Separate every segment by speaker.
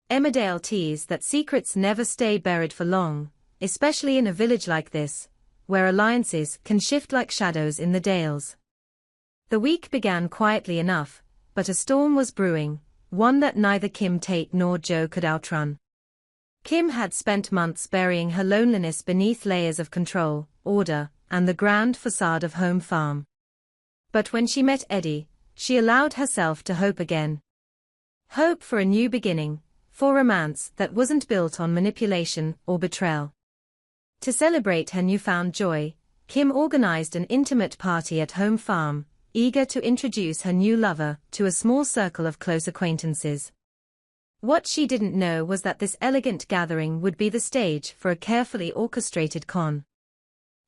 Speaker 1: Emmerdale teased that secrets never stay buried for long, especially in a village like this, where alliances can shift like shadows in the dales. The week began quietly enough, but a storm was brewing, one that neither Kim Tate nor Joe could outrun. Kim had spent months burying her loneliness beneath layers of control, order, and the grand facade of home farm. But when she met Eddie, she allowed herself to hope again. Hope for a new beginning, for romance that wasn't built on manipulation or betrayal. To celebrate her newfound joy, Kim organized an intimate party at home farm, eager to introduce her new lover to a small circle of close acquaintances. What she didn't know was that this elegant gathering would be the stage for a carefully orchestrated con.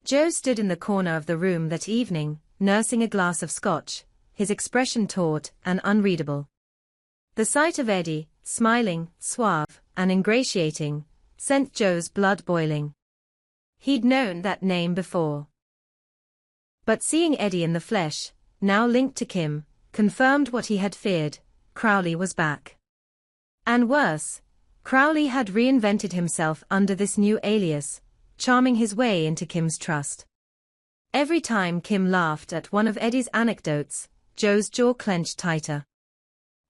Speaker 1: Joe stood in the corner of the room that evening, nursing a glass of scotch, his expression taut and unreadable. The sight of Eddie, smiling, suave, and ingratiating, sent Joe's blood boiling. He'd known that name before. But seeing Eddie in the flesh, now linked to Kim, confirmed what he had feared: Crowley was back. And worse, Crowley had reinvented himself under this new alias, charming his way into Kim's trust. Every time Kim laughed at one of Eddie's anecdotes, Joe's jaw clenched tighter.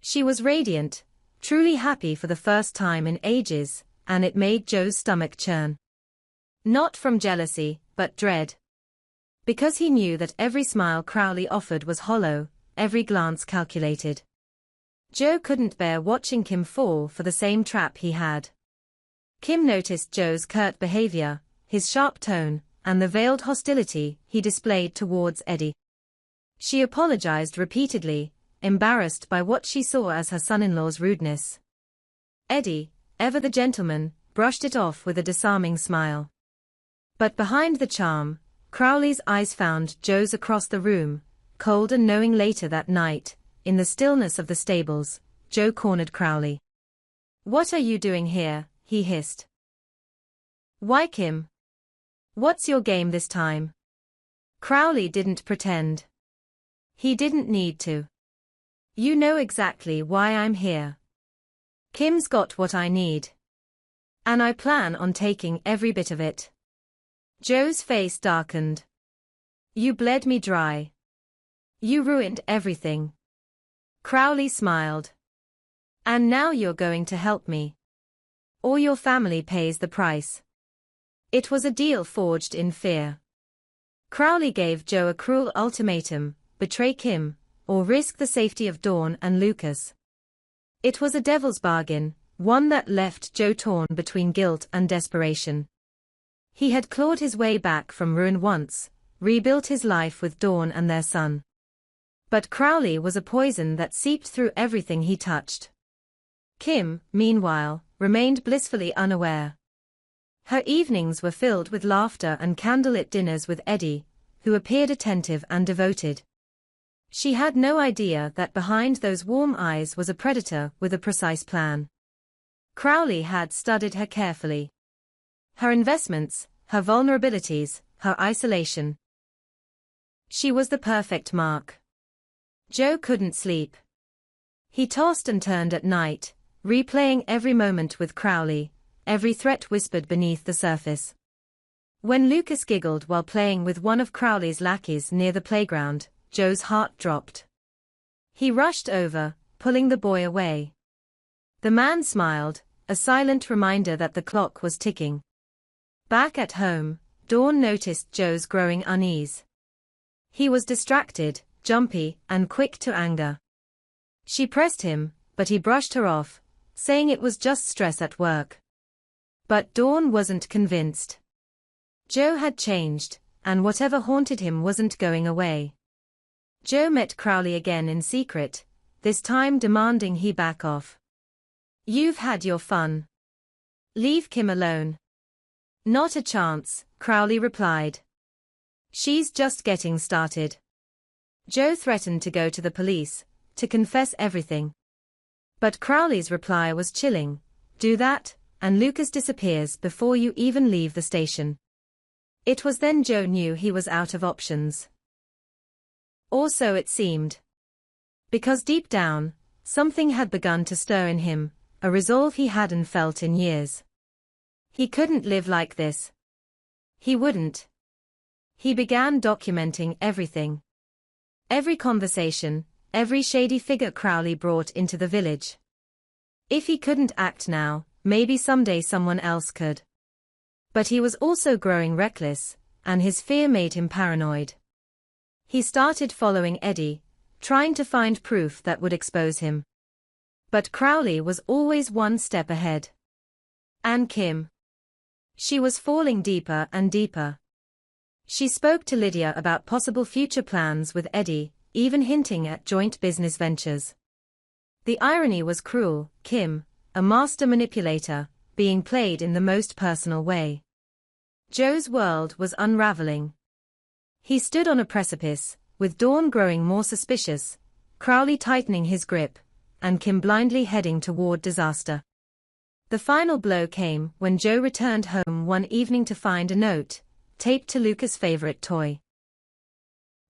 Speaker 1: She was radiant, truly happy for the first time in ages, and it made Joe's stomach churn. Not from jealousy, but dread. Because he knew that every smile Crowley offered was hollow, every glance calculated. Joe couldn't bear watching Kim fall for the same trap he had. Kim noticed Joe's curt behavior, his sharp tone, and the veiled hostility he displayed towards Eddie. She apologized repeatedly, embarrassed by what she saw as her son-in-law's rudeness. Eddie, ever the gentleman, brushed it off with a disarming smile. But behind the charm, Crowley's eyes found Joe's across the room, cold and knowing. Later that night, in the stillness of the stables, Joe cornered Crowley. "What are you doing here?" he hissed. "Why, Kim? What's your game this time?" Crowley didn't pretend. He didn't need to. "You know exactly why I'm here. Kim's got what I need. And I plan on taking every bit of it." Joe's face darkened. "You bled me dry. You ruined everything." Crowley smiled. "And now you're going to help me. Or your family pays the price." It was a deal forged in fear. Crowley gave Joe a cruel ultimatum: betray Kim, or risk the safety of Dawn and Lucas. It was a devil's bargain, one that left Joe torn between guilt and desperation. He had clawed his way back from ruin once, rebuilt his life with Dawn and their son. But Crowley was a poison that seeped through everything he touched. Kim, meanwhile, remained blissfully unaware. Her evenings were filled with laughter and candlelit dinners with Eddie, who appeared attentive and devoted. She had no idea that behind those warm eyes was a predator with a precise plan. Crowley had studied her carefully. Her investments, her vulnerabilities, her isolation. She was the perfect mark. Joe couldn't sleep. He tossed and turned at night, replaying every moment with Crowley, every threat whispered beneath the surface. When Lucas giggled while playing with one of Crowley's lackeys near the playground, Joe's heart dropped. He rushed over, pulling the boy away. The man smiled, a silent reminder that the clock was ticking. Back at home, Dawn noticed Joe's growing unease. He was distracted, jumpy, and quick to anger. She pressed him, but he brushed her off, saying it was just stress at work. But Dawn wasn't convinced. Joe had changed, and whatever haunted him wasn't going away. Joe met Crowley again in secret, this time demanding he back off. "You've had your fun. Leave Kim alone." "Not a chance," Crowley replied. "She's just getting started." Joe threatened to go to the police, to confess everything. But Crowley's reply was chilling: "Do that, and Lucas disappears before you even leave the station." It was then Joe knew he was out of options. Or so it seemed. Because deep down, something had begun to stir in him, a resolve he hadn't felt in years. He couldn't live like this. He wouldn't. He began documenting everything. Every conversation, every shady figure Crowley brought into the village. If he couldn't act now, maybe someday someone else could. But he was also growing reckless, and his fear made him paranoid. He started following Eddie, trying to find proof that would expose him. But Crowley was always one step ahead. And Kim. She was falling deeper and deeper. She spoke to Lydia about possible future plans with Eddie, even hinting at joint business ventures. The irony was cruel, Kim, a master manipulator, being played in the most personal way. Joe's world was unraveling. He stood on a precipice, with Dawn growing more suspicious, Crowley tightening his grip, and Kim blindly heading toward disaster. The final blow came when Joe returned home one evening to find a note, taped to Lucas' favorite toy.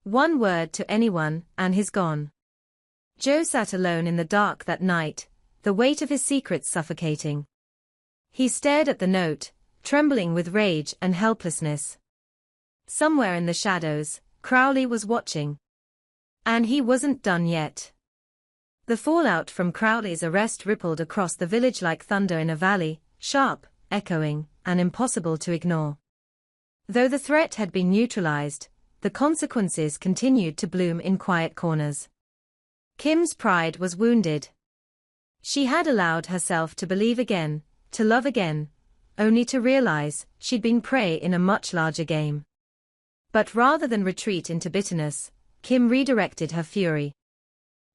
Speaker 1: One word to anyone, and he's gone. Joe sat alone in the dark that night, the weight of his secrets suffocating. He stared at the note, trembling with rage and helplessness. Somewhere in the shadows, Crowley was watching. And he wasn't done yet. The fallout from Crowley's arrest rippled across the village like thunder in a valley, sharp, echoing, and impossible to ignore. Though the threat had been neutralized, the consequences continued to bloom in quiet corners. Kim's pride was wounded. She had allowed herself to believe again, to love again, only to realize she'd been prey in a much larger game. But rather than retreat into bitterness, Kim redirected her fury.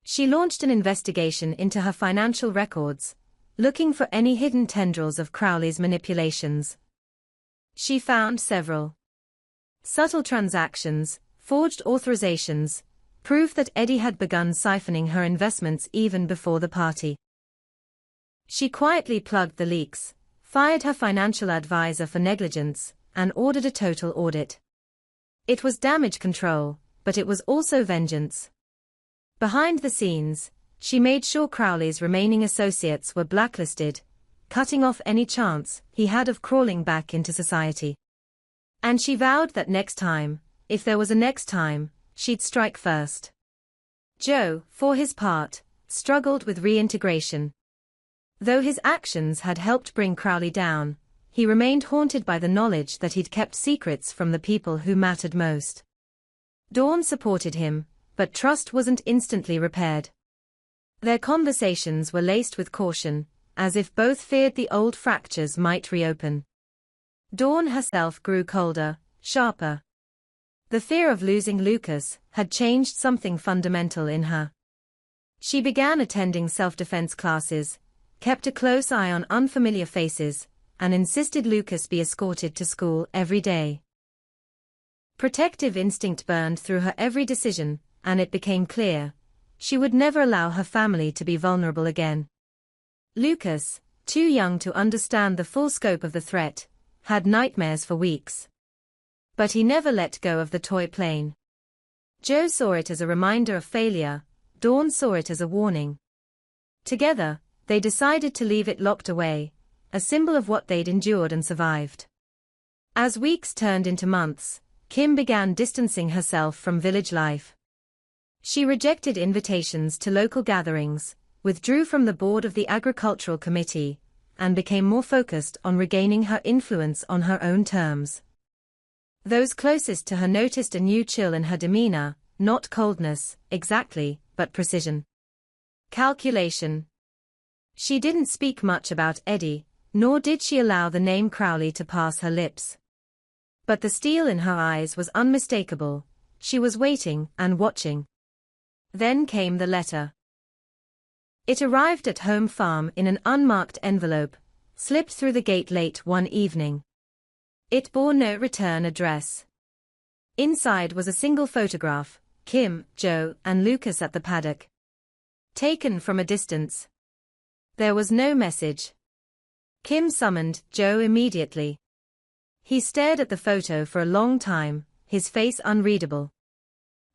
Speaker 1: She launched an investigation into her financial records, looking for any hidden tendrils of Crowley's manipulations. She found several. Subtle transactions, forged authorizations, proof that Eddie had begun siphoning her investments even before the party. She quietly plugged the leaks, fired her financial advisor for negligence, and ordered a total audit. It was damage control, but it was also vengeance. Behind the scenes, she made sure Crowley's remaining associates were blacklisted, cutting off any chance he had of crawling back into society. And she vowed that next time, if there was a next time, she'd strike first. Joe, for his part, struggled with reintegration. Though his actions had helped bring Crowley down, he remained haunted by the knowledge that he'd kept secrets from the people who mattered most. Dawn supported him, but trust wasn't instantly repaired. Their conversations were laced with caution, as if both feared the old fractures might reopen. Dawn herself grew colder, sharper. The fear of losing Lucas had changed something fundamental in her. She began attending self-defense classes, kept a close eye on unfamiliar faces, and insisted Lucas be escorted to school every day. Protective instinct burned through her every decision, and it became clear she would never allow her family to be vulnerable again. Lucas, too young to understand the full scope of the threat, had nightmares for weeks. But he never let go of the toy plane. Joe saw it as a reminder of failure, Dawn saw it as a warning. Together, they decided to leave it locked away, a symbol of what they'd endured and survived. As weeks turned into months, Kim began distancing herself from village life. She rejected invitations to local gatherings, withdrew from the board of the Agricultural Committee, and became more focused on regaining her influence on her own terms. Those closest to her noticed a new chill in her demeanor, not coldness, exactly, but precision. Calculation. She didn't speak much about Eddie, nor did she allow the name Crowley to pass her lips. But the steel in her eyes was unmistakable. She was waiting and watching. Then came the letter. It arrived at Home Farm in an unmarked envelope, slipped through the gate late one evening. It bore no return address. Inside was a single photograph, Kim, Joe, and Lucas at the paddock. Taken from a distance. There was no message. Kim summoned Joe immediately. He stared at the photo for a long time, his face unreadable.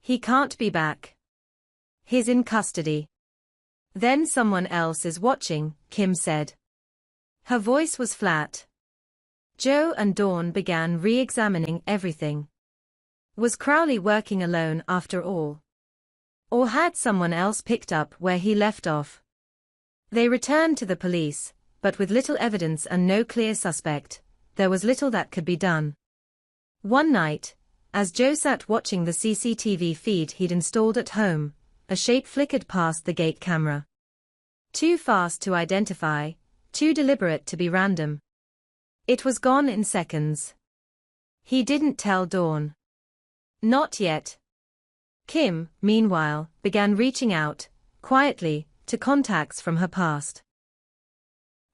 Speaker 1: He can't be back. He's in custody. Then someone else is watching, Kim said. Her voice was flat. Joe and Dawn began re-examining everything. Was Crowley working alone after all? Or had someone else picked up where he left off? They returned to the police, but with little evidence and no clear suspect, there was little that could be done. One night, as Joe sat watching the CCTV feed he'd installed at home, a shape flickered past the gate camera. Too fast to identify, too deliberate to be random. It was gone in seconds. He didn't tell Dawn. Not yet. Kim, meanwhile, began reaching out, quietly, to contacts from her past.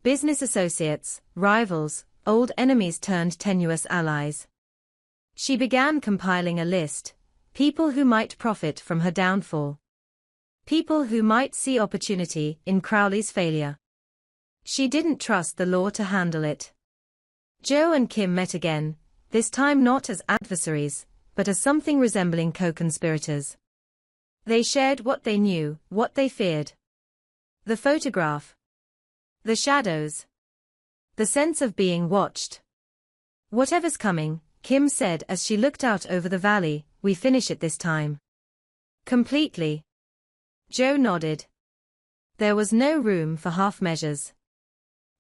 Speaker 1: Business associates, rivals, old enemies turned tenuous allies. She began compiling a list, people who might profit from her downfall. People who might see opportunity in Crowley's failure. She didn't trust the law to handle it. Joe and Kim met again, this time not as adversaries, but as something resembling co-conspirators. They shared what they knew, what they feared. The photograph. The shadows. The sense of being watched. Whatever's coming, Kim said as she looked out over the valley, we finish it this time. Completely. Joe nodded. There was no room for half measures.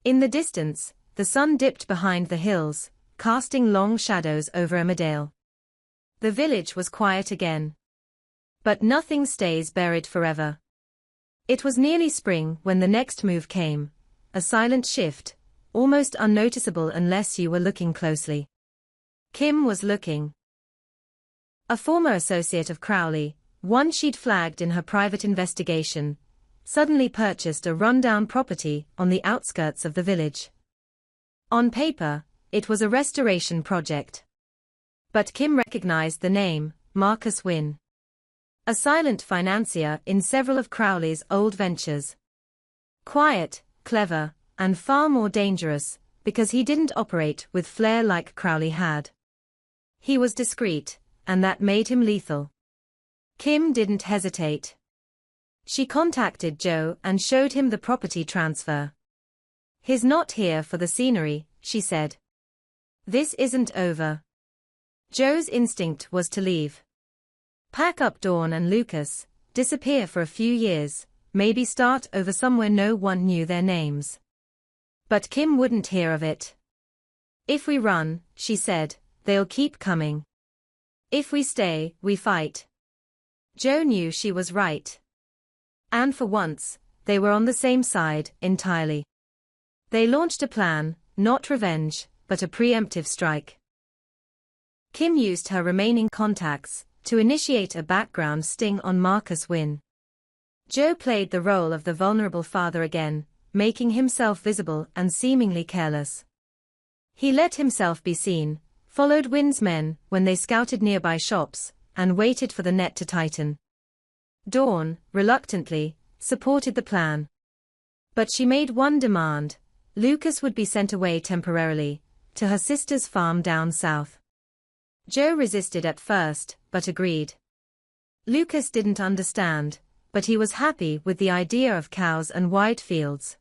Speaker 1: In the distance, the sun dipped behind the hills, casting long shadows over Emmerdale. The village was quiet again. But nothing stays buried forever. It was nearly spring when the next move came, a silent shift, almost unnoticeable unless you were looking closely. Kim was looking. A former associate of Crowley, one she'd flagged in her private investigation, suddenly purchased a rundown property on the outskirts of the village. On paper, it was a restoration project. But Kim recognized the name, Marcus Wynne. A silent financier in several of Crowley's old ventures. Quiet, clever, and far more dangerous, because he didn't operate with flair like Crowley had. He was discreet, and that made him lethal. Kim didn't hesitate. She contacted Joe and showed him the property transfer. He's not here for the scenery, she said. This isn't over. Joe's instinct was to leave. Pack up Dawn and Lucas, disappear for a few years, maybe start over somewhere no one knew their names. But Kim wouldn't hear of it. If we run, she said, they'll keep coming. If we stay, we fight. Joe knew she was right. And for once, they were on the same side, entirely. They launched a plan, not revenge, but a preemptive strike. Kim used her remaining contacts to initiate a background sting on Marcus Wynne. Joe played the role of the vulnerable father again, making himself visible and seemingly careless. He let himself be seen, followed Wynne's men when they scouted nearby shops, and waited for the net to tighten. Dawn, reluctantly, supported the plan. But she made one demand: Lucas would be sent away temporarily, to her sister's farm down south. Joe resisted at first, but agreed. Lucas didn't understand, but he was happy with the idea of cows and wide fields.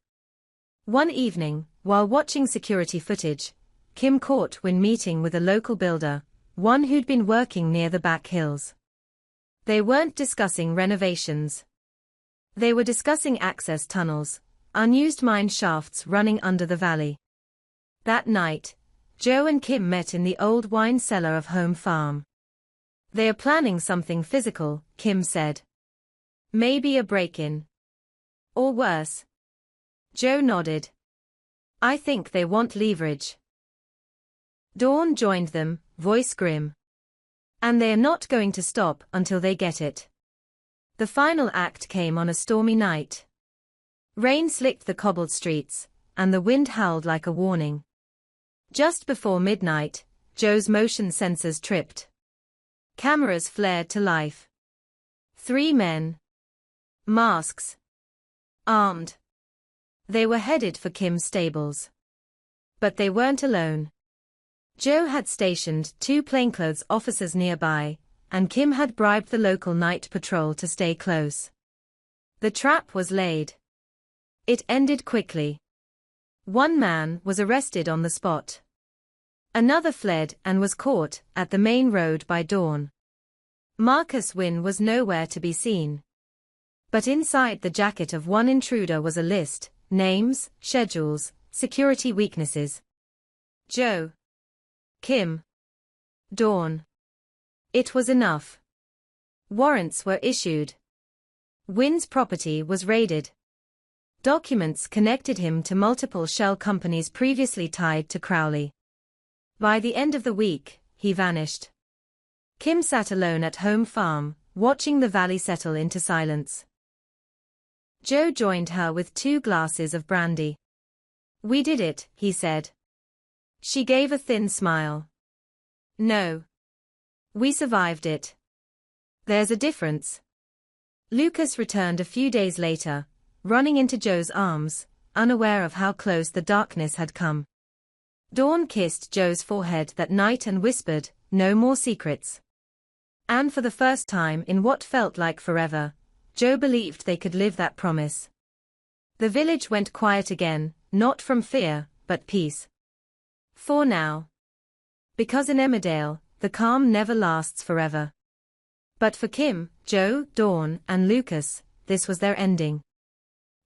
Speaker 1: One evening, while watching security footage, Kim caught Wynne meeting with a local builder, one who'd been working near the back hills. They weren't discussing renovations. They were discussing access tunnels, unused mine shafts running under the valley. That night, Joe and Kim met in the old wine cellar of Home Farm. They are planning something physical, Kim said. Maybe a break-in. Or worse. Joe nodded. I think they want leverage. Dawn joined them, voice grim. And they're not going to stop until they get it. The final act came on a stormy night. Rain slicked the cobbled streets, and the wind howled like a warning. Just before midnight, Joe's motion sensors tripped. Cameras flared to life. 3 men. Masks. Armed. They were headed for Kim's stables. But they weren't alone. Joe had stationed 2 plainclothes officers nearby, and Kim had bribed the local night patrol to stay close. The trap was laid. It ended quickly. One man was arrested on the spot. Another fled and was caught at the main road by dawn. Marcus Wynne was nowhere to be seen. But inside the jacket of one intruder was a list: names, schedules, security weaknesses. Joe. Kim. Dawn. It was enough. Warrants were issued. Wynne's property was raided. Documents connected him to multiple shell companies previously tied to Crowley. By the end of the week, he vanished. Kim sat alone at home farm, watching the valley settle into silence. Joe joined her with 2 glasses of brandy. "We did it," he said. She gave a thin smile. "No. We survived it. There's a difference." Lucas returned a few days later, running into Joe's arms, unaware of how close the darkness had come. Dawn kissed Joe's forehead that night and whispered, "No more secrets." And for the first time in what felt like forever, Joe believed they could live that promise. The village went quiet again, not from fear, but peace. For now. Because in Emmerdale, the calm never lasts forever. But for Kim, Joe, Dawn, and Lucas, this was their ending.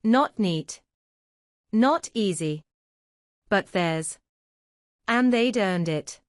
Speaker 1: Not neat. Not easy. But theirs. And they'd earned it.